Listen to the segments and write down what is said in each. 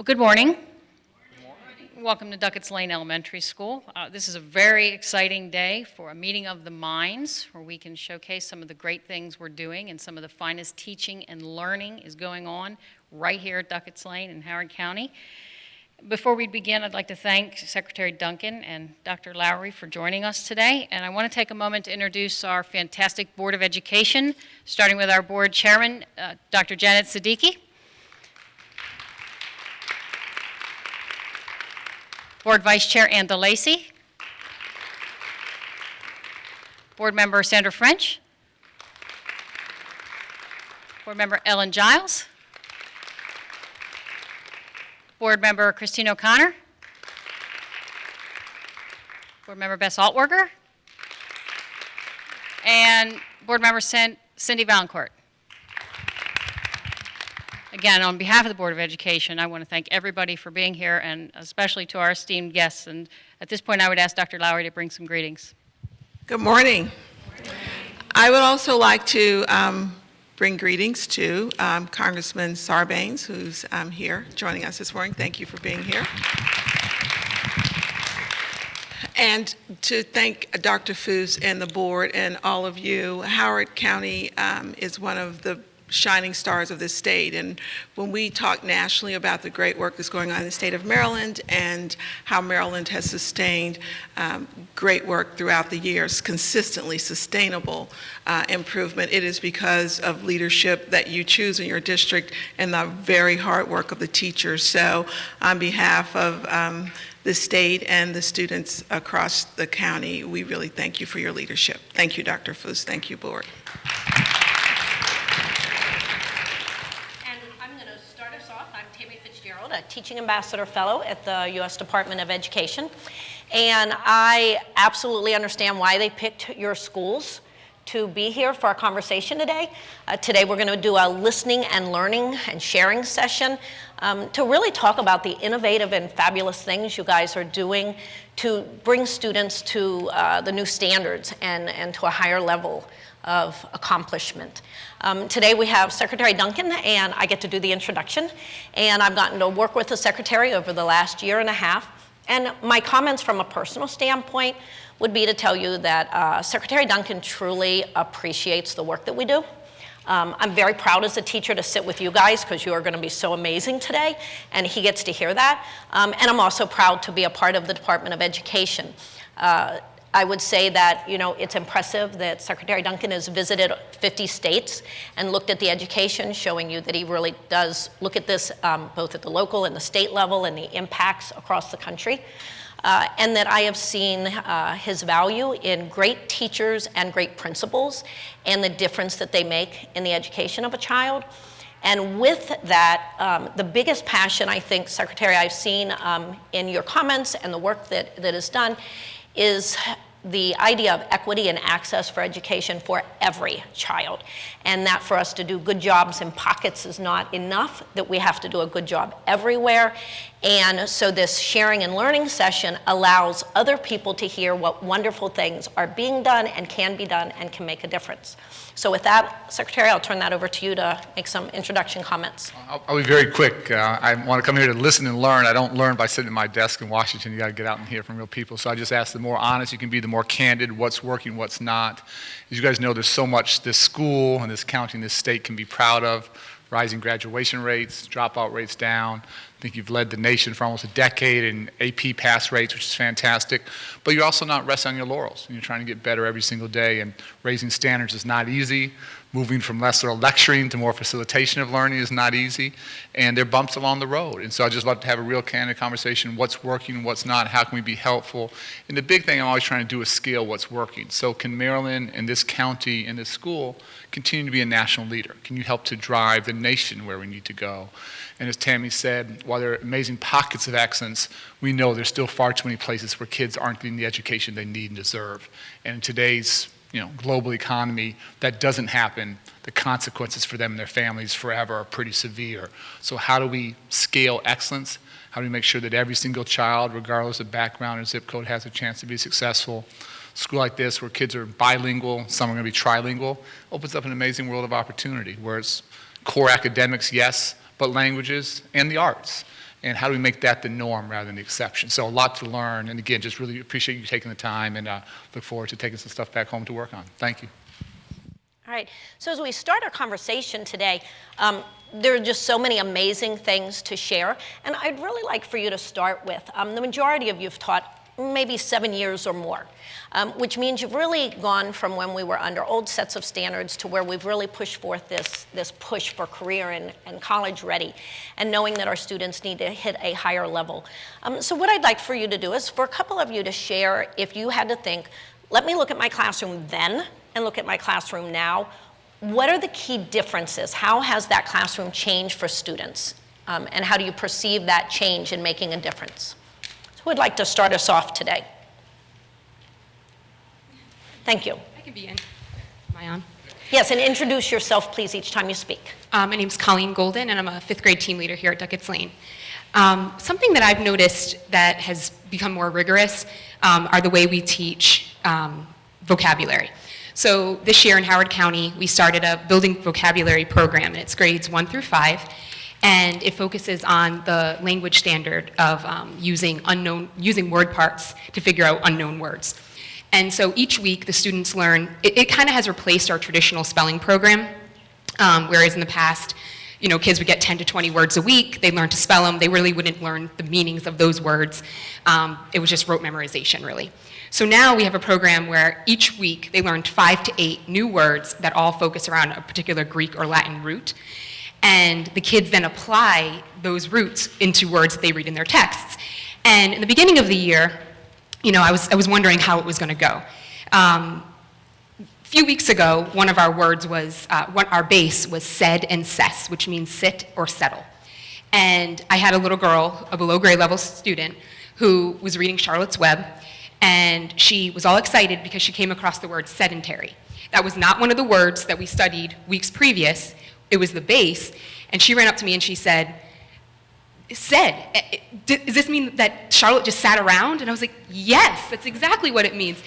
Good morning. Welcome to Duckett's Lane Elementary School. This is a very exciting day for a meeting of the minds where we can showcase some of the great things we're doing and some of the finest teaching and learning is going on right here at Duckett's Lane in Howard County. Before we begin, I'd like to thank Secretary Duncan and Dr. Lowry for joining us today. And I want to take a moment to introduce our fantastic Board of Education, starting with our board chairman, Dr. Janet Siddiqui. Board Vice Chair Ann DeLacy. Board Member Sandra French. Board Member Ellen Giles. Board Member Christine O'Connor. Board Member Bess Altwerger. And Board Member Cindy Valancourt. Again, on behalf of the Board of Education, I want to thank everybody for being here, and especially to our esteemed guests. And at this point, I would ask Dr. Lowry to bring some greetings. Good morning. I would also like to bring greetings to Congressman Sarbanes, who's here joining us this morning. Thank you for being here. And to thank Dr. Foos and the board and all of you. Howard County is one of the shining stars of this state, and when we talk nationally about the great work that's going on in the state of Maryland and how Maryland has sustained great work throughout the years, consistently sustainable improvement, it is because of leadership that you choose in your district and the very hard work of the teachers. So on behalf of the state and the students across the county, we really thank you for your leadership. Thank you, Dr. Foos. Thank you, board. A Teaching Ambassador Fellow at the U.S. Department of Education. And I absolutely understand why they picked your schools to be here for our conversation today. Today we're going to do a listening and learning and sharing session to really talk about the innovative and fabulous things you guys are doing to bring students to the new standards and to a higher level of accomplishment. Today we have Secretary Duncan, and I get to do the introduction. And I've gotten to work with the Secretary over the last year and a half. And my comments from a personal standpoint would be to tell you that Secretary Duncan truly appreciates the work that we do. I'm very proud as a teacher to sit with you guys because you are going to be so amazing today, and he gets to hear that. And I'm also proud to be a part of the Department of Education. I would say that, you know, it's impressive that Secretary Duncan has visited 50 states and looked at the education, showing you that he really does look at this both at the local and the state level and the impacts across the country. And that I have seen his value in great teachers and great principals and the difference that they make in the education of a child. And with that, the biggest passion, I think, Secretary, I've seen in your comments and the work that is done is the idea of equity and access for education for every child. And that for us to do good jobs in pockets is not enough, that we have to do a good job everywhere. And so this sharing and learning session allows other people to hear what wonderful things are being done and can be done and can make a difference. So with that, Secretary, I'll turn that over to you to make some introduction comments. I'll be very quick. I want to come here to listen and learn. I don't learn by sitting at my desk in Washington. You got to get out and hear from real people. So I just ask the more honest you can be, the more candid, what's working, what's not. As you guys know, there's so much this school and this county and this state can be proud of. Rising graduation rates, dropout rates down. I think you've led the nation for almost a decade in AP pass rates, which is fantastic. But you're also not resting on your laurels. You're trying to get better every single day, and raising standards is not easy. Moving from lesser lecturing to more facilitation of learning is not easy, and there are bumps along the road. And so I just love to have a real candid conversation, what's working, what's not, how can we be helpful. And the big thing I'm always trying to do is scale what's working. So can Maryland and this county and this school continue to be a national leader? Can you help to drive the nation where we need to go? And as Tammy said, while there are amazing pockets of excellence, we know there's still far too many places where kids aren't getting the education they need and deserve. And in today's global economy, that doesn't happen. The consequences for them and their families forever are pretty severe. So how do we scale excellence? How do we make sure that every single child, regardless of background or zip code, has a chance to be successful? A school like this, where kids are bilingual, some are going to be trilingual, opens up an amazing world of opportunity, where it's core academics, yes, but languages and the arts. and how do we make that the norm rather than the exception? So a lot to learn, and again, just really appreciate you taking the time, and look forward to taking some stuff back home to work on. Thank you. All right, so as we start our conversation today, there are just so many amazing things to share, and I'd really like for you to start with, the majority of you have taught maybe 7 years or more, which means you've really gone from when we were under old sets of standards to where we've really pushed forth this push for career and college ready, and knowing that our students need to hit a higher level. So what I'd like for you to do is for a couple of you to share, if you had to think, let me look at my classroom then and look at my classroom now, what are the key differences? How has that classroom changed for students? And how do you perceive that change in making a difference? So who would like to start us off today? Thank you. I can begin. Am I on? Yes, and introduce yourself, please, each time you speak. My name's Colleen Golden, and I'm a 5th grade team leader here at Duckett's Lane. Something that I've noticed that has become more rigorous are the way we teach vocabulary. So this year in Howard County, we started a building vocabulary program, and it's grades 1 through 5, and it focuses on the language standard of using word parts to figure out unknown words. And so each week the students learn, it kind of has replaced our traditional spelling program, whereas in the past, kids would get 10 to 20 words a week, they learn to spell them, they really wouldn't learn the meanings of those words. It was just rote memorization, really. So now we have a program where each week they learned 5 to 8 new words that all focus around a particular Greek or Latin root. And the kids then apply those roots into words that they read in their texts. And in the beginning of the year, I was wondering how it was going to go. A few weeks ago, one of our words was, our base was said and cess, which means sit or settle. And I had a little girl, a below grade level student, who was reading Charlotte's Web, and she was all excited because she came across the word sedentary. That was not one of the words that we studied weeks previous. It was the base, and she ran up to me and she said, does this mean that Charlotte just sat around? And I was like, yes, that's exactly what it means.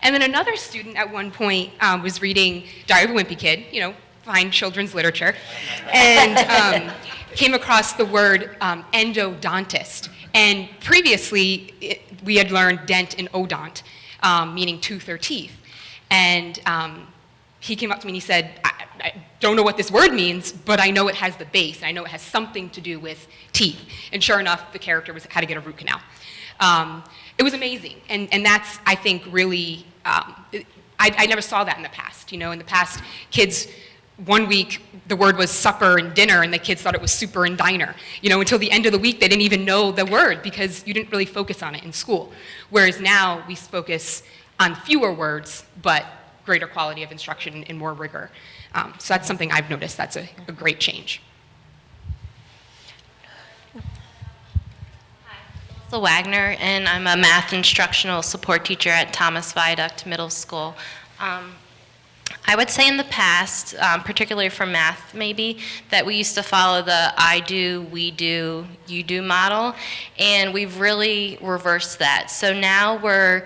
And then another student at one point was reading Diary of a Wimpy Kid, fine children's literature, and came across the word endodontist. And previously, we had learned dent and odont, meaning tooth or teeth. And he came up to me and he said, I don't know what this word means, but I know it has the base, and I know it has something to do with teeth. And sure enough, the character had to get a root canal. It was amazing, and that's, I think, really, I never saw that in the past. In the past, kids, one week, the word was supper and dinner, and the kids thought it was super and diner. Until the end of the week, they didn't even know the word because you didn't really focus on it in school. Whereas now, we focus on fewer words, but greater quality of instruction and more rigor. So that's something I've noticed. That's a great change. Hi, Wagner, and I'm a math instructional support teacher at Thomas Viaduct Middle School. I would say in the past, particularly for math maybe, that we used to follow the I do, we do, you do model, and we've really reversed that. So now we're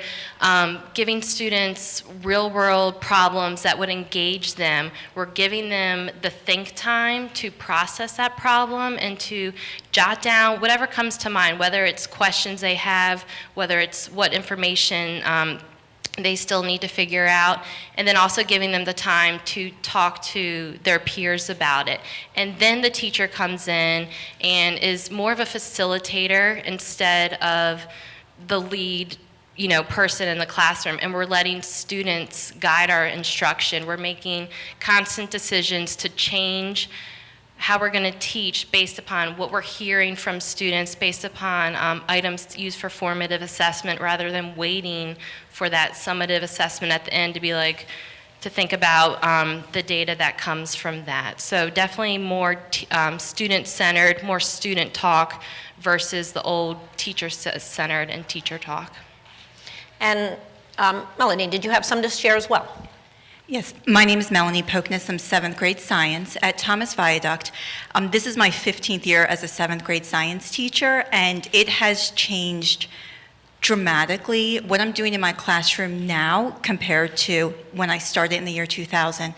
giving students real-world problems that would engage them. We're giving them the think time to process that problem and to jot down whatever comes to mind, whether it's questions they have, whether it's what information they still need to figure out, and then also giving them the time to talk to their peers about it. And then the teacher comes in and is more of a facilitator instead of the lead person in the classroom, and we're letting students guide our instruction. We're making constant decisions to change how we're going to teach based upon what we're hearing from students, based upon items used for formative assessment, rather than waiting for that summative assessment at the end to think about the data that comes from that. So definitely more student-centered, more student talk versus the old teacher-centered and teacher talk. And Melanie, did you have some to share as well? Yes, my name is Melanie Pokness. I'm 7th grade science at Thomas Viaduct. This is my 15th year as a 7th grade science teacher, and it has changed dramatically what I'm doing in my classroom now compared to when I started in the year 2000.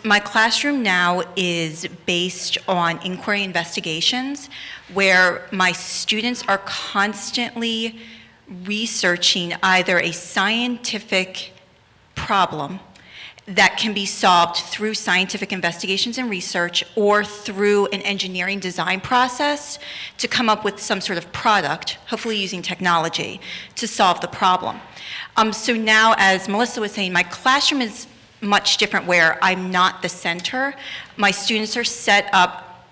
My classroom now is based on inquiry investigations, where my students are constantly researching either a scientific problem that can be solved through scientific investigations and research, or through an engineering design process to come up with some sort of product, hopefully using technology, to solve the problem. So now, as Melissa was saying, my classroom is much different, where I'm not the center. My students are set up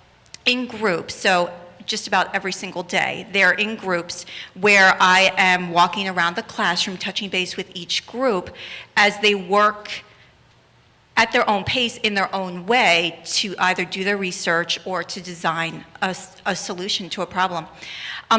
in groups, so just about every single day. They're in groups where I am walking around the classroom, touching base with each group as they work at their own pace, in their own way, to either do their research or to design a solution to a problem.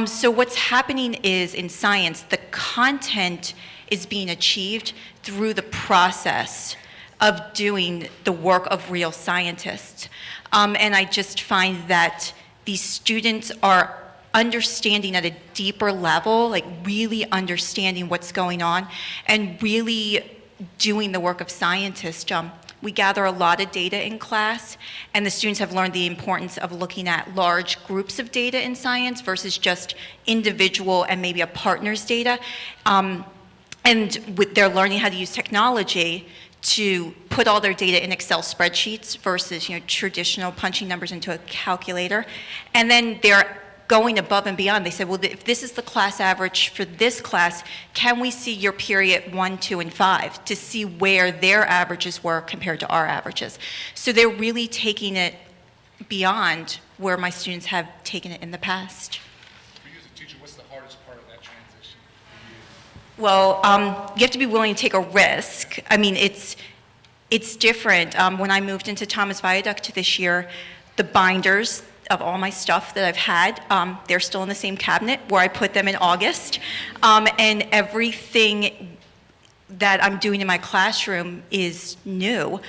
So what's happening is, in science, the content is being achieved through the process of doing the work of real scientists. And I just find that these students are understanding at a deeper level, like really understanding what's going on and really doing the work of scientists. We gather a lot of data in class, and the students have learned the importance of looking at large groups of data in science versus just individual and maybe a partner's data. They're learning how to use technology to put all their data in Excel spreadsheets versus, traditional punching numbers into a calculator. And then they're going above and beyond. They said, well, if this is the class average for this class, can we see your period 1, 2, and 5 to see where their averages were compared to our averages? So they're really taking it beyond where my students have taken it in the past. For you as a teacher, what's the hardest part of that transition for you? Well, you have to be willing to take a risk. I mean, it's different. When I moved into Thomas Viaduct this year, the binders of all my stuff that I've had, they're still in the same cabinet where I put them in August. And everything that I'm doing in my classroom is new.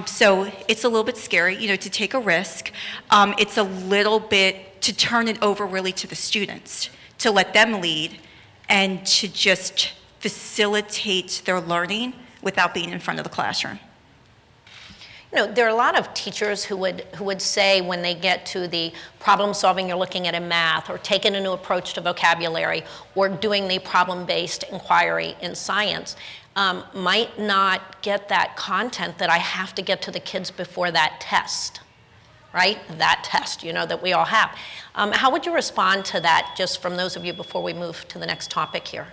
So it's a little bit scary, to take a risk. It's a little bit to turn it over really to the students, to let them lead and to just facilitate their learning without being in front of the classroom. There are a lot of teachers who would say, when they get to the problem solving you're looking at in math, or taking a new approach to vocabulary, or doing the problem-based inquiry in science, might not get that content that I have to get to the kids before that test, right? That test, that we all have. How would you respond to that, just from those of you, before we move to the next topic here?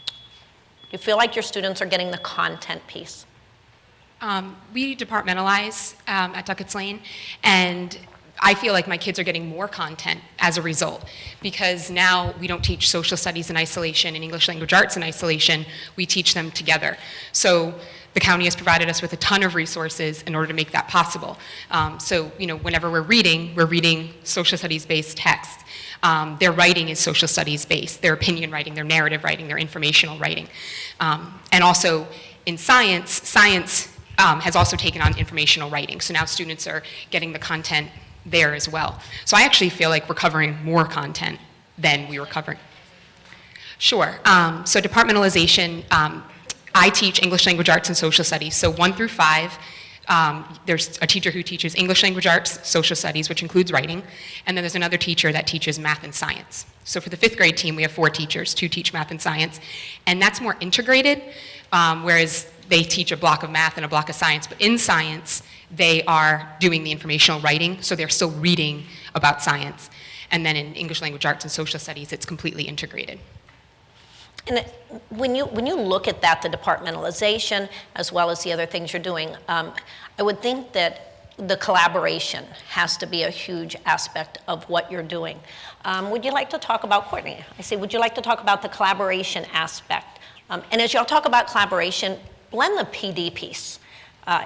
Do you feel like your students are getting the content piece? We departmentalize at Duckett's Lane, and I feel like my kids are getting more content as a result, because now we don't teach social studies in isolation and English language arts in isolation. We teach them together. So the county has provided us with a ton of resources in order to make that possible. So whenever we're reading social studies-based text. Their writing is social studies-based, their opinion writing, their narrative writing, their informational writing. And also in science has also taken on informational writing. So now students are getting the content there as well. So I actually feel like we're covering more content than we were covering. Sure. So departmentalization, I teach English language arts and social studies. So 1 through 5, there's a teacher who teaches English language arts, social studies, which includes writing, and then there's another teacher that teaches math and science. So for the 5th grade team, we have 4 teachers, 2 teach math and science, and that's more integrated, whereas they teach a block of math and a block of science, but in science, they are doing the informational writing, so they're still reading about science. And then in English language arts and social studies, it's completely integrated. And when you look at that, the departmentalization, as well as the other things you're doing, I would think that the collaboration has to be a huge aspect of what you're doing. Would you like to talk about, Courtney, would you like to talk about the collaboration aspect? And as y'all talk about collaboration, blend the PD piece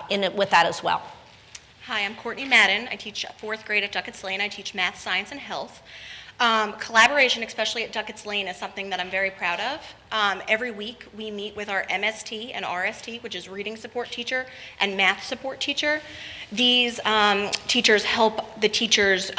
in it with that as well. Hi, I'm Courtney Madden. I teach 4th grade at Duckett's Lane. I teach math, science, and health. Collaboration, especially at Duckett's Lane, is something that I'm very proud of. Every week we meet with our MST and RST, which is reading support teacher and math support teacher. These teachers help the teachers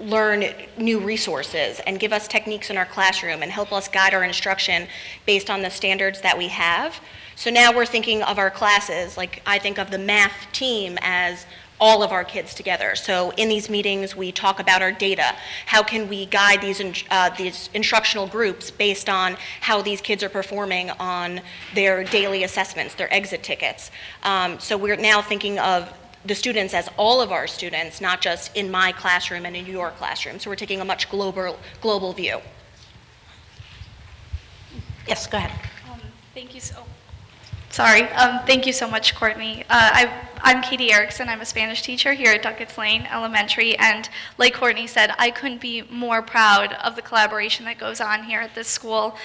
learn new resources and give us techniques in our classroom and help us guide our instruction based on the standards that we have. So now we're thinking of our classes, like I think of the math team as all of our kids together. So in these meetings, we talk about our data. How can we guide these instructional groups based on how these kids are performing on their daily assessments, their exit tickets? So we're now thinking of the students as all of our students, not just in my classroom and in your classroom. So we're taking a much global view. Yes, go ahead. Thank you so much, Courtney. I'm Katie Erickson. I'm a Spanish teacher here at Duckett's Lane Elementary, and like Courtney said, I couldn't be more proud of the collaboration that goes on here at this school.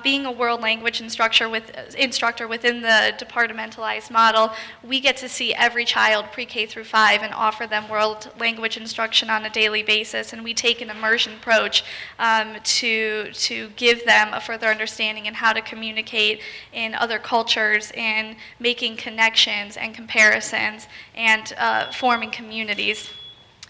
Being a world language instructor within the departmentalized model, we get to see every child pre-K through 5 and offer them world language instruction on a daily basis, and we take an immersion approach to give them a further understanding in how to communicate in other cultures, in making connections and comparisons, and forming communities.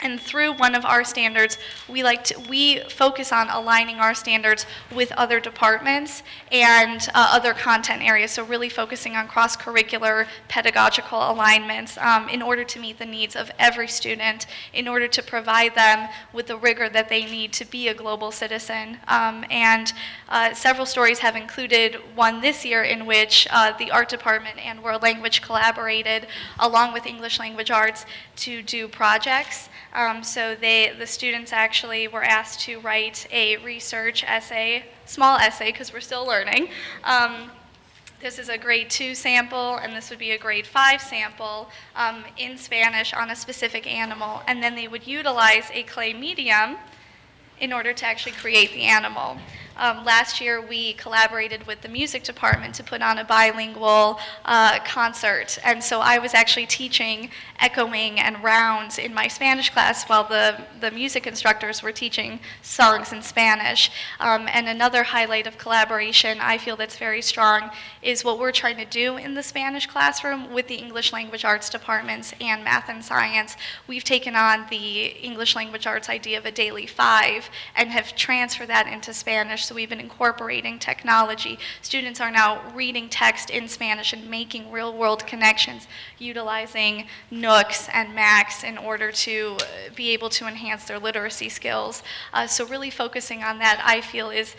And through one of our standards, we focus on aligning our standards with other departments and other content areas, so really focusing on cross-curricular pedagogical alignments in order to meet the needs of every student, in order to provide them with the rigor that they need to be a global citizen. Several stories have included one this year in which the art department and world language collaborated along with English language arts to do projects. So the students actually were asked to write a research essay, small essay because we're still learning. This is a grade 2 sample, and this would be a grade 5 sample in Spanish on a specific animal. And then they would utilize a clay medium in order to actually create the animal. Last year, we collaborated with the music department to put on a bilingual concert. And so I was actually teaching echoing and rounds in my Spanish class while the music instructors were teaching songs in Spanish. And another highlight of collaboration I feel that's very strong is what we're trying to do in the Spanish classroom with the English language arts departments and math and science. We've taken on the English language arts idea of a daily 5 and have transferred that into Spanish. So we've been incorporating technology. Students are now reading text in Spanish and making real-world connections, utilizing Nooks and Macs in order to be able to enhance their literacy skills. So really focusing on that, I feel, is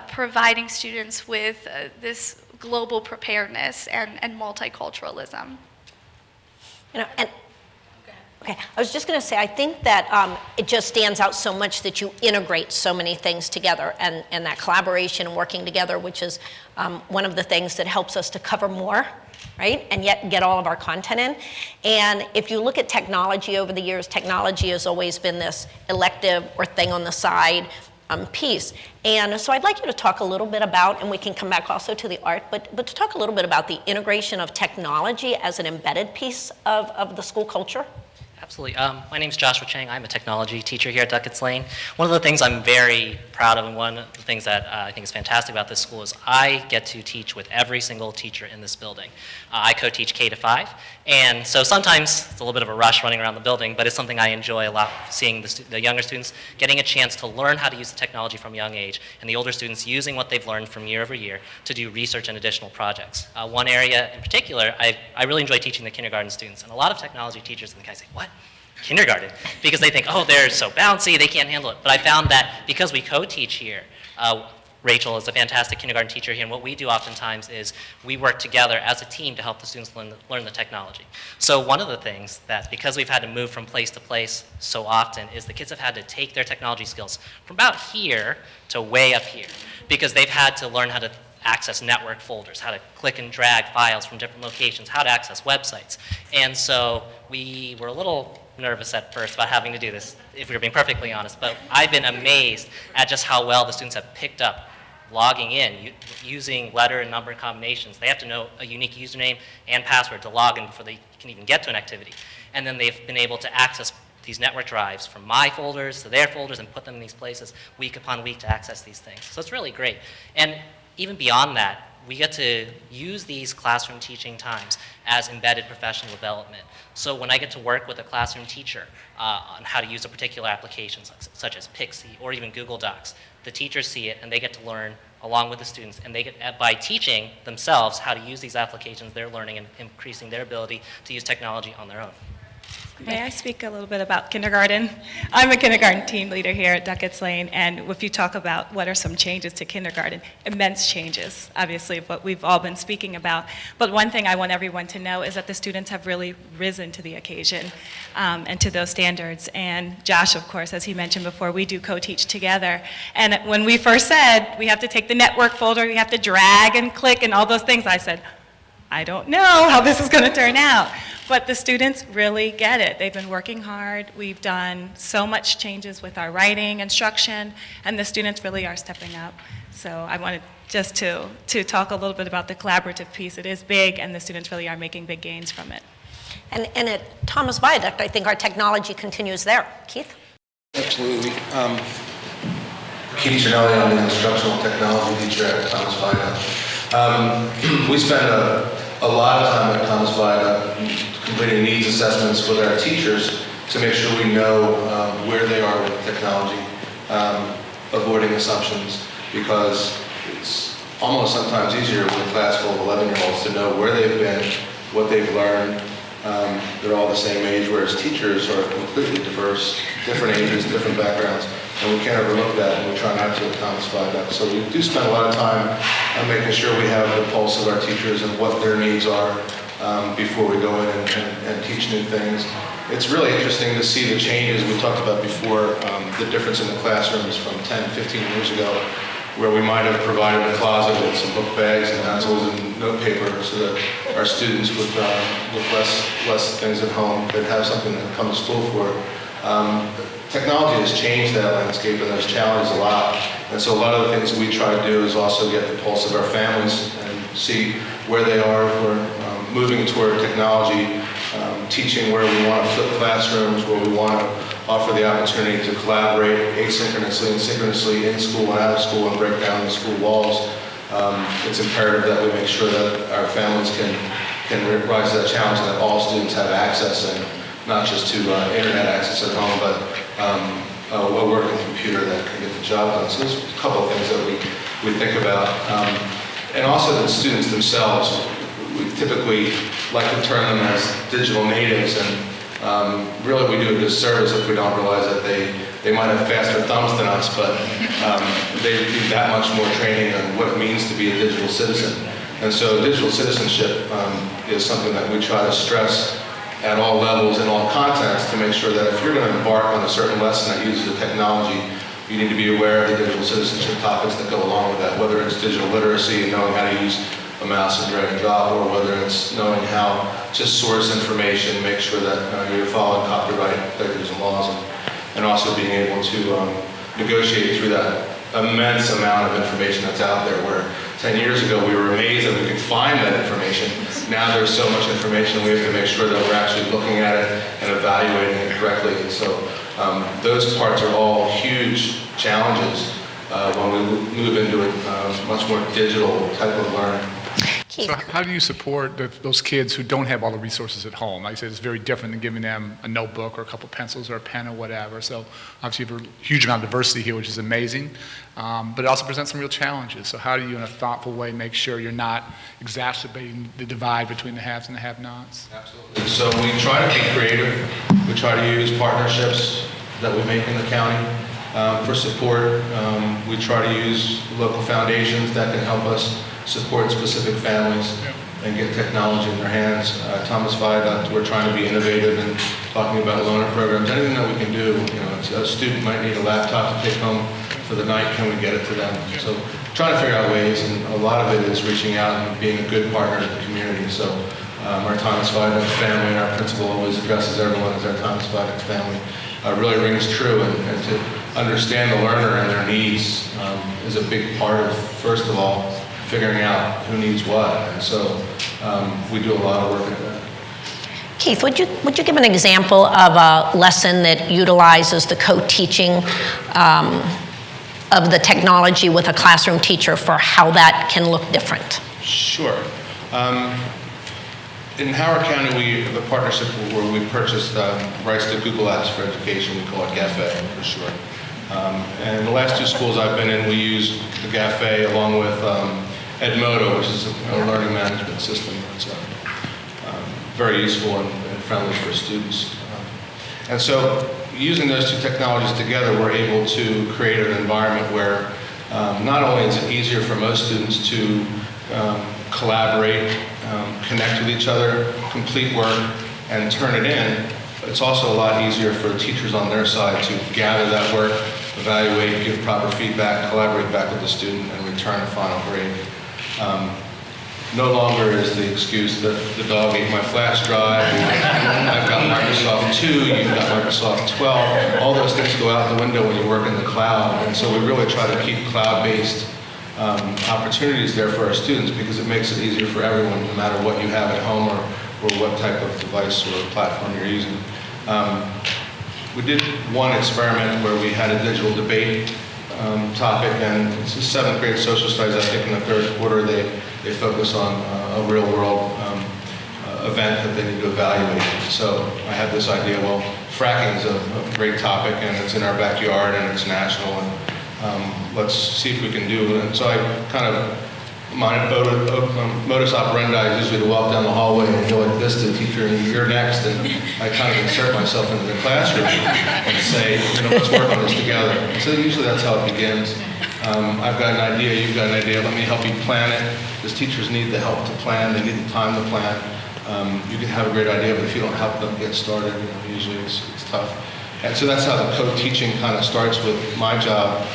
providing students with this global preparedness and multiculturalism. Okay, I was just going to say, I think that it just stands out so much that you integrate so many things together, and that collaboration and working together, which is one of the things that helps us to cover more, right, and yet get all of our content in. And if you look at technology over the years, technology has always been this elective or thing on the side piece. And so I'd like you to talk a little bit about, and we can come back also to the art, but to talk a little bit about the integration of technology as an embedded piece of the school culture. Absolutely. My name is Joshua Chang. I'm a technology teacher here at Duckett's Lane. One of the things I'm very proud of, and one of the things that I think is fantastic about this school, is I get to teach with every single teacher in this building. I co-teach K to 5, and so sometimes it's a little bit of a rush running around the building, but it's something I enjoy a lot, seeing the younger students getting a chance to learn how to use the technology from a young age, and the older students using what they've learned from year over year to do research and additional projects. One area in particular, I really enjoy teaching the kindergarten students, and a lot of technology teachers in the say, what? Kindergarten? Because they think, oh, they're so bouncy, they can't handle it. But I found that because we co-teach here, Rachel is a fantastic kindergarten teacher here, and what we do oftentimes is we work together as a team to help the students learn the technology. So one of the things that, because we've had to move from place to place so often, is the kids have had to take their technology skills from about here to way up here, because they've had to learn how to access network folders, how to click and drag files from different locations, how to access websites. And so we were a little nervous at first about having to do this, if we were being perfectly honest, but I've been amazed at just how well the students have picked up logging in, using letter and number combinations. They have to know a unique username and password to log in before they can even get to an activity. And then they've been able to access these network drives from my folders to their folders and put them in these places week upon week to access these things. So it's really great. And even beyond that, we get to use these classroom teaching times as embedded professional development. So when I get to work with a classroom teacher on how to use a particular application, such as Pixie or even Google Docs, the teachers see it and they get to learn along with the students, and they get, by teaching themselves how to use these applications, they're learning and increasing their ability to use technology on their own. May I speak a little bit about kindergarten? I'm a kindergarten team leader here at Duckett's Lane, and if you talk about what are some changes to kindergarten, immense changes, obviously, what we've all been speaking about. But one thing I want everyone to know is that the students have really risen to the occasion and to those standards. And Josh, of course, as he mentioned before, we do co-teach together. And when we first said we have to take the network folder, we have to drag and click and all those things, I said, I don't know how this is going to turn out. But the students really get it. They've been working hard. We've done so much changes with our writing instruction, and the students really are stepping up. So I wanted just to talk a little bit about the collaborative piece. It is big, and the students really are making big gains from it. And at Thomas Viaduct, I think our technology continues there. Keith? Absolutely. Keith Janelli, I'm the instructional technology teacher at Thomas Viaduct. We spend a lot of time at Thomas Viaduct completing needs assessments with our teachers to make sure we know where they are with technology, avoiding assumptions, because it's almost sometimes easier with a class full of 11-year-olds to know where they've been, what they've learned. They're all the same age, whereas teachers are completely diverse, different ages, different backgrounds, and we can't overlook that, and we try not to at Thomas Viaduct. So we do spend a lot of time on making sure we have the pulse of our teachers and what their needs are before we go in and teach new things. It's really interesting to see the changes we talked about before, the difference in the classrooms from 10, 15 years ago, where we might have provided a closet with some book bags and pencils and note paper so that our students with less things at home could have something to come to school for. Technology has changed that landscape and those challenges a lot. And so a lot of the things we try to do is also get the pulse of our families and see where they are if we're moving toward technology, teaching where we want to flip classrooms, where we want to offer the opportunity to collaborate asynchronously and synchronously in school and out of school and break down the school walls. It's imperative that we make sure that our families can rise to that challenge and that all students have access, and not just to internet access at home, but a working computer that can get the job done. So there's a couple of things that we think about. And also the students themselves. We typically like to term them as digital natives, and really we do a disservice if we don't realize that they might have faster thumbs than us, but they need that much more training on what it means to be a digital citizen. And so digital citizenship is something that we try to stress at all levels and all contexts to make sure that if you're going to embark on a certain lesson that uses the technology, you need to be aware of the digital citizenship topics that go along with that, whether it's digital literacy and knowing how to use a mouse and drag and drop, or whether it's knowing how to source information, make sure that you're following copyright plagiarism laws, and also being able to negotiate through that immense amount of information that's out there, where 10 years ago we were amazed that we could find that information. Now there's so much information, we have to make sure that we're actually looking at it and evaluating it correctly. And so those parts are all huge challenges when we move into a much more digital type of learning. So how do you support those kids who don't have all the resources at home? Like I said, it's very different than giving them a notebook or a couple pencils or a pen or whatever. So obviously you have a huge amount of diversity here, which is amazing, but it also presents some real challenges. So how do you, in a thoughtful way, make sure you're not exacerbating the divide between the haves and the have-nots? Absolutely. So we try to be creative. We try to use partnerships that we make in the county for support. We try to use local foundations that can help us support specific families and get technology in their hands. Thomas Viaduct, we're trying to be innovative and talking about loaner programs. Anything that we can do, a student might need a laptop to take home for the night, can we get it to them? So trying to figure out ways, and a lot of it is reaching out and being a good partner to the community. So our Thomas Viaduct family, and our principal always addresses everyone as our Thomas Viaduct family, really rings true, and to understand the learner and their needs is a big part of, first of all, figuring out who needs what, and so we do a lot of work at that. Keith, would you give an example of a lesson that utilizes the co-teaching of the technology with a classroom teacher for how that can look different? Sure. In Howard County, we have a partnership where we purchased rights to Google Apps for Education. We call it GAFE for short. And the last two schools I've been in, we use the GAFE along with Edmodo, which is a learning management system. It's very useful and friendly for students. And so using those two technologies together, we're able to create an environment where not only is it easier for most students to collaborate, connect with each other, complete work, and turn it in, but it's also a lot easier for teachers on their side to gather that work, evaluate, give proper feedback, collaborate back with the student, and return a final grade. No longer is the excuse that the dog ate my flash drive, I've got Microsoft 2, you've got Microsoft 12. All those things go out the window when you work in the cloud, and so we really try to keep cloud-based opportunities there for our students because it makes it easier for everyone, no matter what you have at home or what type of device or platform you're using. We did one experiment where we had a digital debate topic, and it's a 7th grade social studies. I think in the 3rd quarter they focus on a real-world event that they need to evaluate. So I had this idea, well, fracking is a great topic, and it's in our backyard, and it's national, and let's see if we can do it. And so I kind of, my modus operandi is usually to walk down the hallway and go like this to the teacher, and you're next, and I kind of insert myself into the classroom and say, let's work on this together. And so usually that's how it begins. I've got an idea, you've got an idea, let me help you plan it, because teachers need the help to plan, they need the time to plan. You can have a great idea, but if you don't help them get started, usually it's tough. And so that's how the co-teaching kind of starts with my job.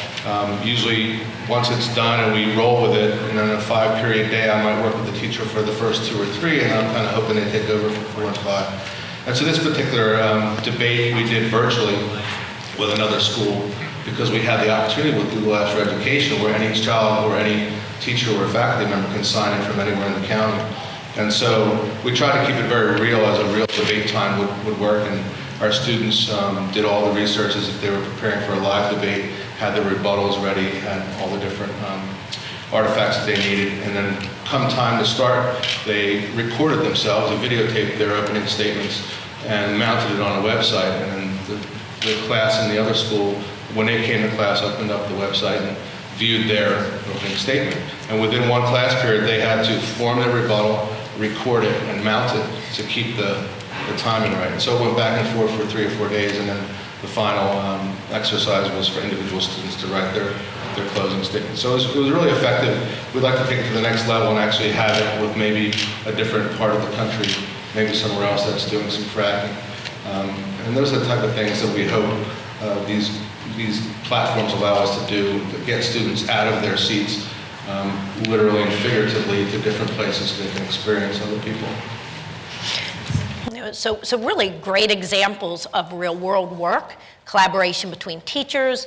Usually, once it's done and we roll with it, in a 5-period day, I might work with the teacher for the first 2 or 3, and I'm kind of hoping they take over for 4 and 5. And so this particular debate we did virtually with another school because we had the opportunity with Google Apps for Education where any child or any teacher or faculty member can sign in from anywhere in the county. And so we tried to keep it very real, as a real debate time would work, and our students did all the research as if they were preparing for a live debate, had the rebuttals ready, had all the different artifacts that they needed, and then come time to start, they recorded themselves and videotaped their opening statements and mounted it on a website, and then the class in the other school, when they came to class, opened up the website and viewed their opening statement. And within one class period, they had to form their rebuttal, record it, and mount it to keep the timing right. And so it went back and forth for 3 or 4 days, and then the final exercise was for individual students to write their closing statement. So it was really effective. We'd like to take it to the next level and actually have it with maybe a different part of the country, maybe somewhere else that's doing some fracking. And those are the type of things that we hope these platforms allow us to do, to get students out of their seats, literally and figuratively, to different places so they can experience other people. So really great examples of real-world work, collaboration between teachers,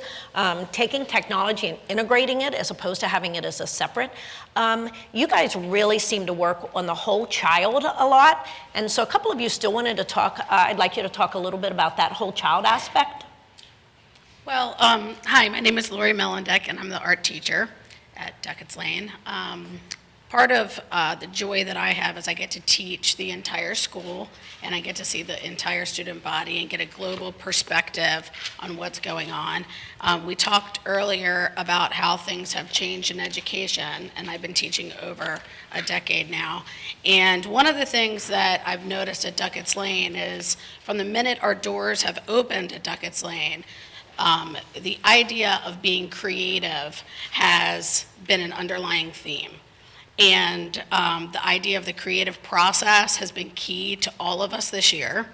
taking technology and integrating it as opposed to having it as a separate. You guys really seem to work on the whole child a lot, and so a couple of you still wanted to talk. I'd like you to talk a little bit about that whole child aspect. Well, hi, my name is Lori Melendek, and I'm the art teacher at Duckett's Lane. Part of the joy that I have is I get to teach the entire school, and I get to see the entire student body and get a global perspective on what's going on. We talked earlier about how things have changed in education, and I've been teaching over a decade now. And one of the things that I've noticed at Duckett's Lane is from the minute our doors have opened at Duckett's Lane, the idea of being creative has been an underlying theme. And the idea of the creative process has been key to all of us this year,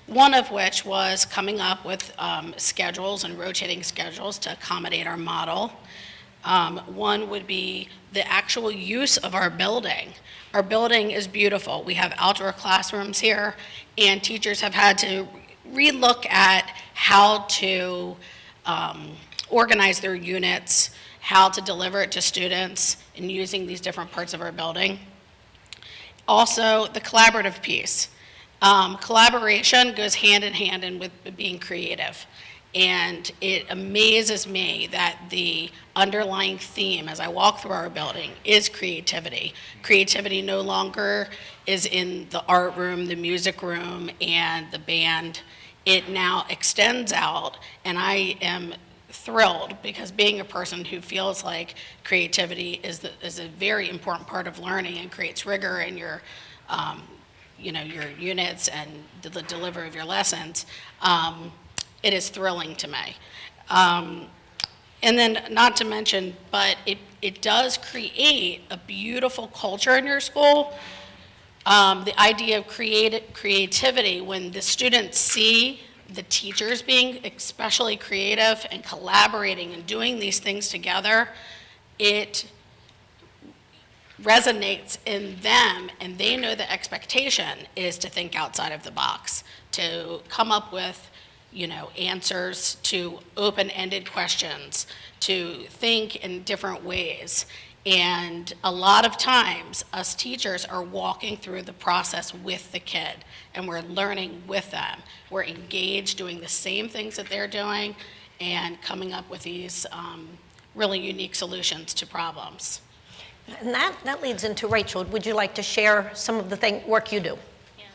one of which was coming up with schedules and rotating schedules to accommodate our model. One would be the actual use of our building. Our building is beautiful. We have outdoor classrooms here, and teachers have had to relook at how to organize their units, how to deliver it to students, and using these different parts of our building. Also, the collaborative piece. Collaboration goes hand in hand with being creative. And it amazes me that the underlying theme as I walk through our building is creativity. Creativity no longer is in the art room, the music room, and the band. It now extends out, and I am thrilled because being a person who feels like creativity is a very important part of learning and creates rigor in your your units and the delivery of your lessons, it is thrilling to me. And then not to mention, but it does create a beautiful culture in your school. The idea of creativity, when the students see the teachers being especially creative and collaborating and doing these things together, it resonates in them, and they know the expectation is to think outside of the box, to come up with answers to open-ended questions, to think in different ways. And a lot of times, us teachers are walking through the process with the kid, and we're learning with them. We're engaged, doing the same things that they're doing, and coming up with these really unique solutions to problems. And that leads into Rachel. Would you like to share some of the work you do? Yeah,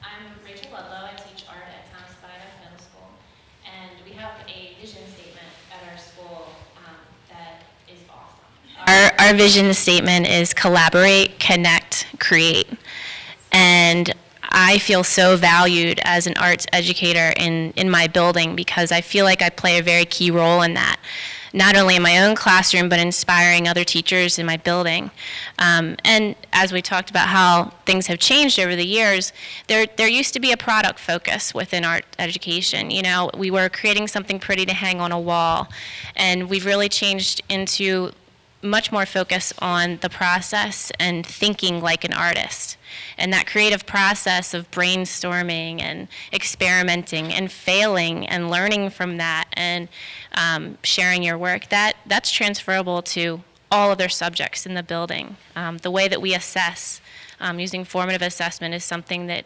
I'm Rachel Ludlow. I teach art at Thomas Viaduct Middle School, and we have a vision statement at our school that is awesome. Our vision statement is collaborate, connect, create. And I feel so valued as an arts educator in my building because I feel like I play a very key role in that. Not only in my own classroom, but inspiring other teachers in my building. And as we talked about how things have changed over the years, there used to be a product focus within art education. We were creating something pretty to hang on a wall, and we've really changed into much more focus on the process and thinking like an artist. And that creative process of brainstorming and experimenting and failing and learning from that and sharing your work, that's transferable to all other subjects in the building. The way that we assess, using formative assessment is something that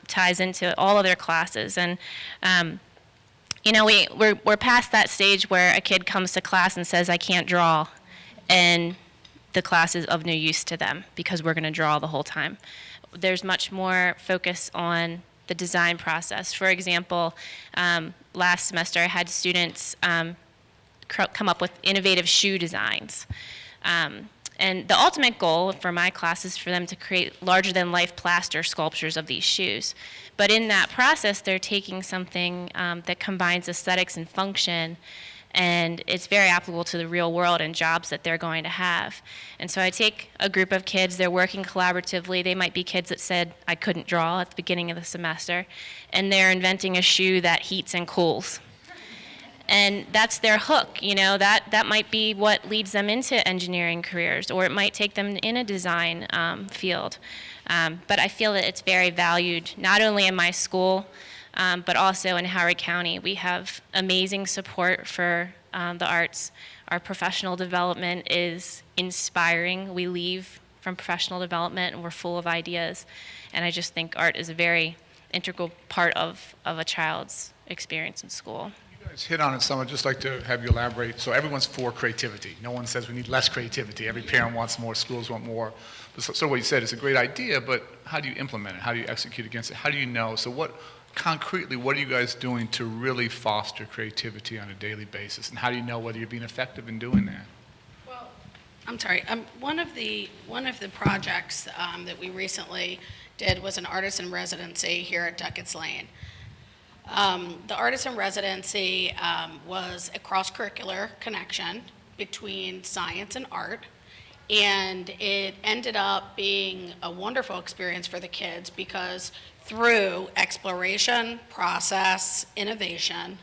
ties into all other classes. And we're past that stage where a kid comes to class and says, I can't draw, and the class is of no use to them because we're going to draw the whole time. There's much more focus on the design process. For example, last semester I had students come up with innovative shoe designs. And the ultimate goal for my class is for them to create larger-than-life plaster sculptures of these shoes. But in that process, they're taking something that combines aesthetics and function, and it's very applicable to the real world and jobs that they're going to have. And so I take a group of kids, they're working collaboratively. They might be kids that said, I couldn't draw at the beginning of the semester, and they're inventing a shoe that heats and cools. And that's their hook, that might be what leads them into engineering careers, or it might take them in a design field. But I feel that it's very valued, not only in my school, but also in Howard County. We have amazing support for the arts. Our professional development is inspiring. We leave from professional development and we're full of ideas. And I just think art is a very integral part of a child's experience in school. You guys hit on it some. I'd just like to have you elaborate. So everyone's for creativity. No one says we need less creativity. Every parent wants more, schools want more. So what you said is a great idea, but how do you implement it? How do you execute against it? How do you know? So concretely, what are you guys doing to really foster creativity on a daily basis? And how do you know whether you're being effective in doing that? Well, I'm sorry. One of the projects that we recently did was an artist in residency here at Duckett's Lane. The artist in residency was a cross-curricular connection between science and art. And it ended up being a wonderful experience for the kids because through exploration, process, innovation,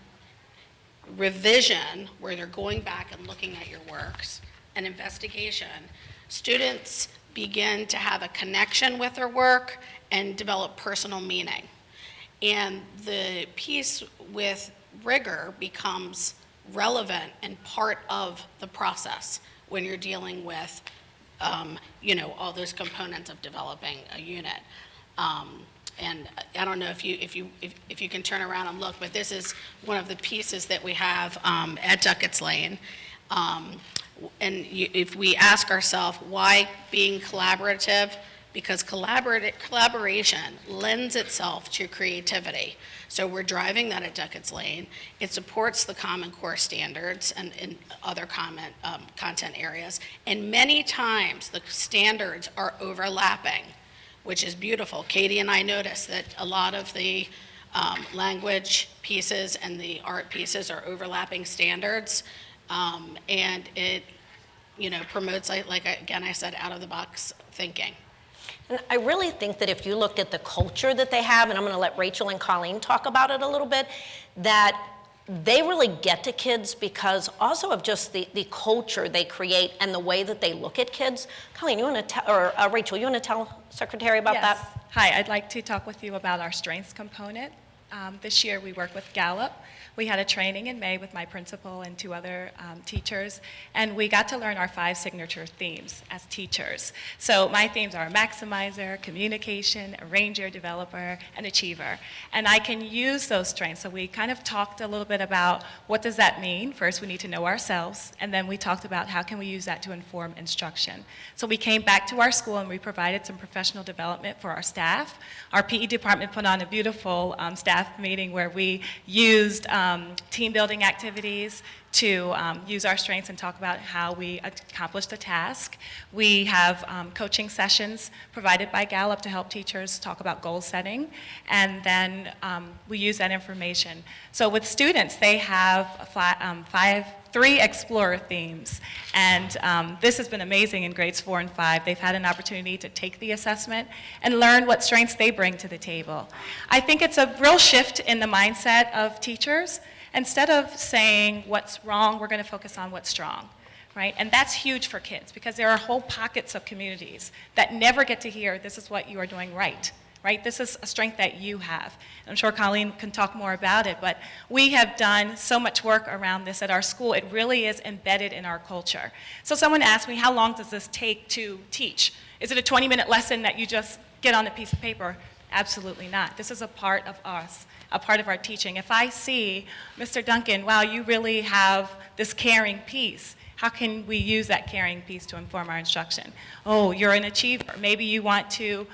revision, where they're going back and looking at your works, and investigation, students begin to have a connection with their work and develop personal meaning. And the piece with rigor becomes relevant and part of the process when you're dealing with, all those components of developing a unit. and I don't know if you can turn around and look, but this is one of the pieces that we have at Duckett's Lane. If we ask ourselves why being collaborative, because collaboration lends itself to creativity. So we're driving that at Duckett's Lane. It supports the Common Core standards and other content areas. And many times the standards are overlapping, which is beautiful. Katie and I noticed that a lot of the language pieces and the art pieces are overlapping standards. And it, promotes, like again, I said, out of the box thinking. And I really think that if you look at the culture that they have, and I'm going to let Rachel and Colleen talk about it a little bit, that they really get to kids because also of just the culture they create and the way that they look at kids. Colleen, you want to tell, or Rachel, you want to tell Secretary about that? Hi, I'd like to talk with you about our strengths component. This year we worked with Gallup. We had a training in May with my principal and 2 other teachers, and we got to learn our 5 signature themes as teachers. So my themes are maximizer, communication, arranger, developer, and achiever. And I can use those strengths. So we kind of talked a little bit about what does that mean. First, we need to know ourselves, and then we talked about how can we use that to inform instruction. So we came back to our school and we provided some professional development for our staff. Our PE department put on a beautiful staff meeting where we used team building activities to use our strengths and talk about how we accomplished a task. We have coaching sessions provided by Gallup to help teachers talk about goal setting, and then we use that information. So with students, they have 3 Explorer themes, and this has been amazing in grades 4 and 5. They've had an opportunity to take the assessment and learn what strengths they bring to the table. I think it's a real shift in the mindset of teachers. Instead of saying what's wrong, we're going to focus on what's strong, right? And that's huge for kids because there are whole pockets of communities that never get to hear this is what you are doing right? This is a strength that you have. I'm sure Colleen can talk more about it, but we have done so much work around this at our school. It really is embedded in our culture. So someone asked me, how long does this take to teach? Is it a 20-minute lesson that you just get on a piece of paper? Absolutely not. This is a part of us, a part of our teaching. If I see, Mr. Duncan, wow, you really have this caring piece. How can we use that caring piece to inform our instruction? Oh, you're an achiever. Maybe you want to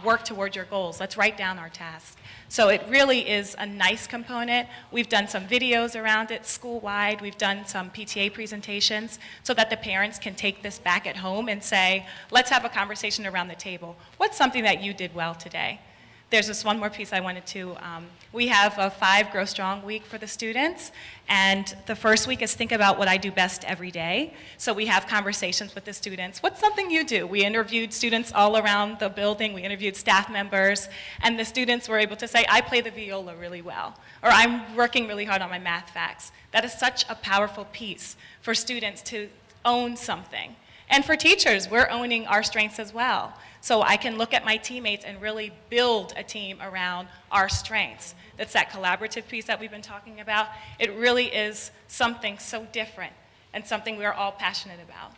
work toward your goals. Let's write down our task. So it really is a nice component. We've done some videos around it school-wide. We've done some PTA presentations so that the parents can take this back at home and say, let's have a conversation around the table. What's something that you did well today? There's just one more piece I wanted to, we have a 5 Grow Strong week for the students, and the first week is think about what I do best every day. So we have conversations with the students. What's something you do? We interviewed students all around the building, we interviewed staff members, and the students were able to say, I play the viola really well, or I'm working really hard on my math facts. That is such a powerful piece for students to own something. And for teachers, we're owning our strengths as well. So I can look at my teammates and really build a team around our strengths. That's that collaborative piece that we've been talking about. It really is something so different and something we're all passionate about.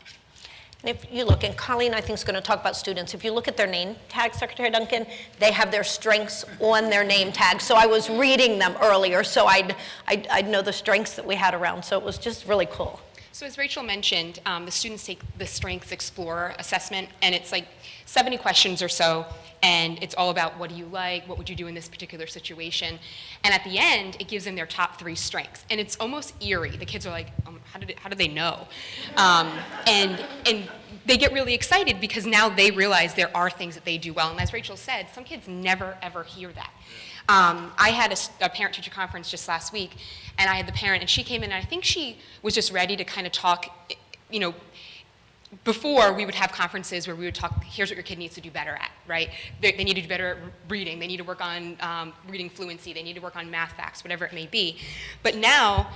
And if you look, and Colleen I think is going to talk about students, if you look at their name tag, Secretary Duncan, they have their strengths on their name tag. So I was reading them earlier, so I'd know the strengths that we had around. So it was just really cool. So as Rachel mentioned, the students take the Strengths Explorer assessment, and it's like 70 questions or so, and it's all about what do you like, what would you do in this particular situation, and at the end, it gives them their top 3 strengths, and it's almost eerie. The kids are like, how did they know? And they get really excited because now they realize there are things that they do well, and as Rachel said, some kids never ever hear that. I had a parent-teacher conference just last week, and I had the parent, and she came in, and I think she was just ready to kind of talk, before we would have conferences where we would talk, here's what your kid needs to do better at, right? They need to do better at reading, they need to work on reading fluency, they need to work on math facts, whatever it may be. But now,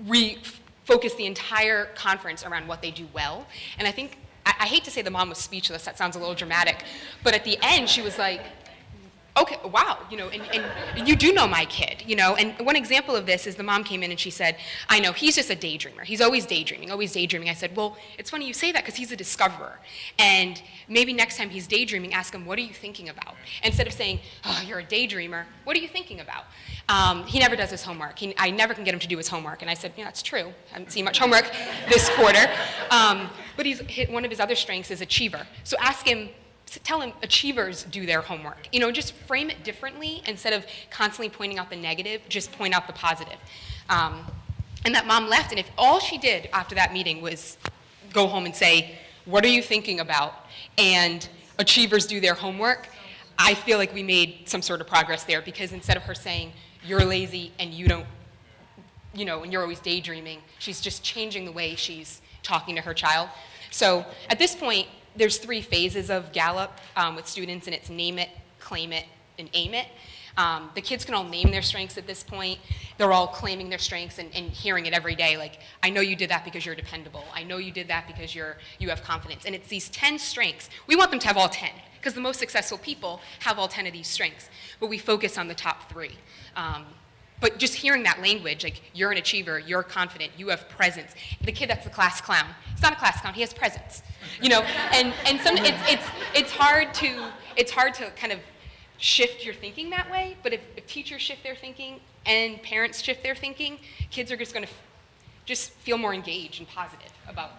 we focus the entire conference around what they do well, and I think, I hate to say the mom was speechless, that sounds a little dramatic, but at the end she was like, okay, wow, and you do know my kid, and one example of this is the mom came in and she said, I know, he's just a daydreamer. He's always daydreaming, always daydreaming. I said, well, it's funny you say that because he's a discoverer. And maybe next time he's daydreaming, ask him, what are you thinking about? Instead of saying, oh, you're a daydreamer, what are you thinking about? He never does his homework. I never can get him to do his homework. And I said, yeah, it's true. I haven't seen much homework this quarter. But one of his other strengths is achiever. So tell him achievers do their homework. Just frame it differently. Instead of constantly pointing out the negative, just point out the positive. And that mom left, and if all she did after that meeting was go home and say, what are you thinking about? And achievers do their homework, I feel like we made some sort of progress there, because instead of her saying, you're lazy and you don't, and you're always daydreaming, she's just changing the way she's talking to her child. So at this point, there's 3 phases of Gallup with students, and it's name it, claim it, and aim it. The kids can all name their strengths at this point. They're all claiming their strengths and hearing it every day, like, I know you did that because you're dependable. I know you did that because you have confidence. And it's these 10 strengths. We want them to have all 10, because the most successful people have all 10 of these strengths. But we focus on the top 3. But just hearing that language, like, you're an achiever, you're confident, you have presence. The kid that's the class clown, he's not a class clown, he has presence. And some, it's hard to kind of shift your thinking that way, but if teachers shift their thinking and parents shift their thinking, kids are just going to just feel more engaged and positive about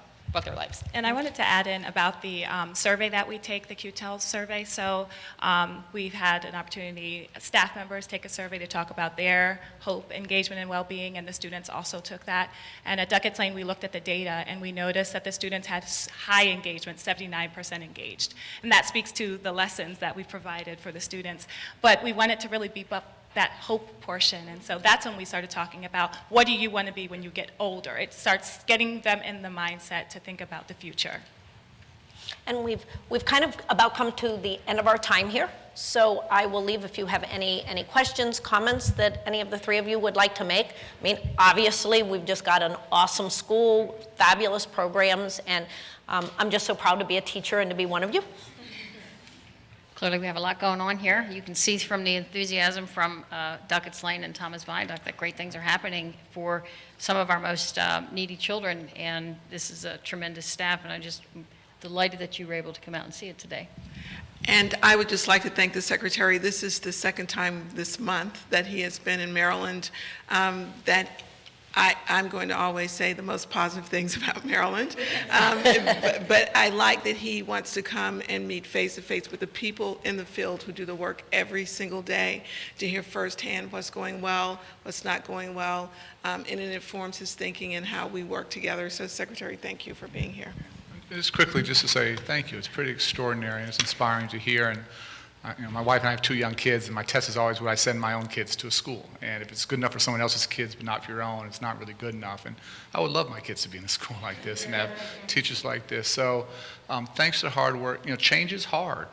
their lives. And I wanted to add in about the survey that we take, the QTEL survey. So we've had an opportunity, staff members take a survey to talk about their hope, engagement, and well-being, and the students also took that. And at Duckett's Lane, we looked at the data, and we noticed that the students had high engagement, 79% engaged. And that speaks to the lessons that we provided for the students. But we wanted to really beef up that hope portion, and so that's when we started talking about, what do you want to be when you get older? It starts getting them in the mindset to think about the future. And we've kind of about come to the end of our time here, so I will leave if you have any questions, comments that any of the 3 of you would like to make. I mean, obviously, we've just got an awesome school, fabulous programs, and I'm just so proud to be a teacher and to be one of you. Clearly, we have a lot going on here. You can see from the enthusiasm from Duckett's Lane and Thomas Viaduct that great things are happening for some of our most needy children, and this is a tremendous staff, and I'm just delighted that you were able to come out and see it today. And I would just like to thank the Secretary. This is the 2nd time this month that he has been in Maryland, that I'm going to always say the most positive things about Maryland, but I like that he wants to come and meet face-to-face with the people in the field who do the work every single day, to hear firsthand what's going well, what's not going well, and it informs his thinking and how we work together. So, Secretary, thank you for being here. Just quickly, just to say thank you. It's pretty extraordinary, and it's inspiring to hear. And my wife and I have 2 young kids, and my test is always would I send my own kids to a school. And if it's good enough for someone else's kids but not for your own, it's not really good enough. And I would love my kids to be in a school like this and have teachers like this. So thanks to hard work, change is hard.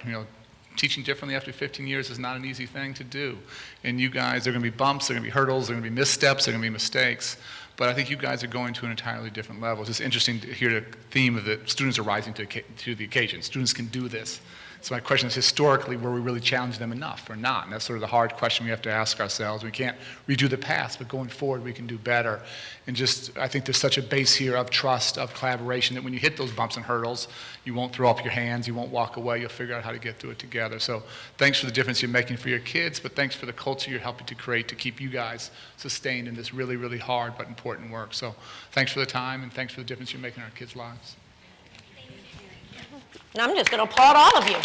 Teaching differently after 15 years is not an easy thing to do. And you guys, there are going to be bumps, there are going to be hurdles, there are going to be missteps, there are going to be mistakes. But I think you guys are going to an entirely different level. It's just interesting to hear the theme of the students are rising to the occasion. Students can do this. So my question is, historically, were we really challenging them enough or not? And that's sort of the hard question we have to ask ourselves. We can't redo the past, but going forward, we can do better. And just, I think there's such a base here of trust, of collaboration, that when you hit those bumps and hurdles, you won't throw up your hands, you won't walk away, you'll figure out how to get through it together. So thanks for the difference you're making for your kids, but thanks for the culture you're helping to create to keep you guys sustained in this really, really hard but important work. So thanks for the time, and thanks for the difference you're making in our kids' lives. And I'm just going to applaud all of you.